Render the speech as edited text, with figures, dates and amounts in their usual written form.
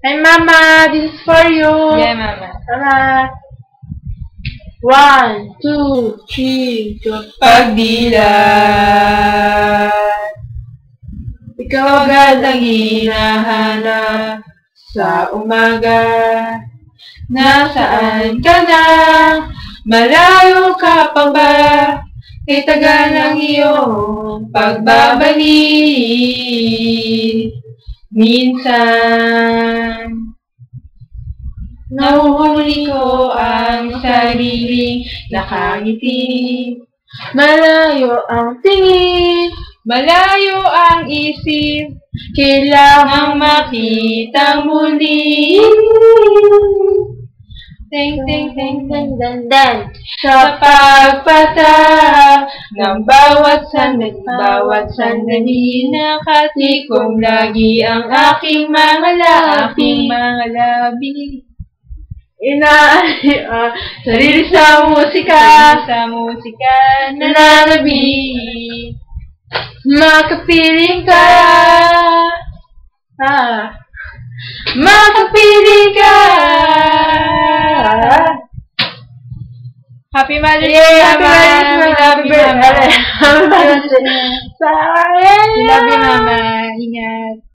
Hi, Mama. This is for you. Yeah, Mama. Mama. 1, 2, 3, go. Pagdilat, ikaw agad ang hinahanap sa umaga. Nasaan ka na? Malayo ka pa ba? Kay tagal ang iyong pagbabalik. Minsan, nahuhuli ko ang sariling nakangiti. Malayo ang tingin, Malayo ang isip, kailangang ang makita muli. Teng, teng, teng, teng. dan. Sa pagpatak ng bawat sandali, nakatikom lagi ang aking mga labi. Sarili sa musika, nananabik. makapiling ka. Makapiling ka. Happy Mother's Day, Mama. We love you, Mama. Happy birthday. We love you, Mama. Ingat.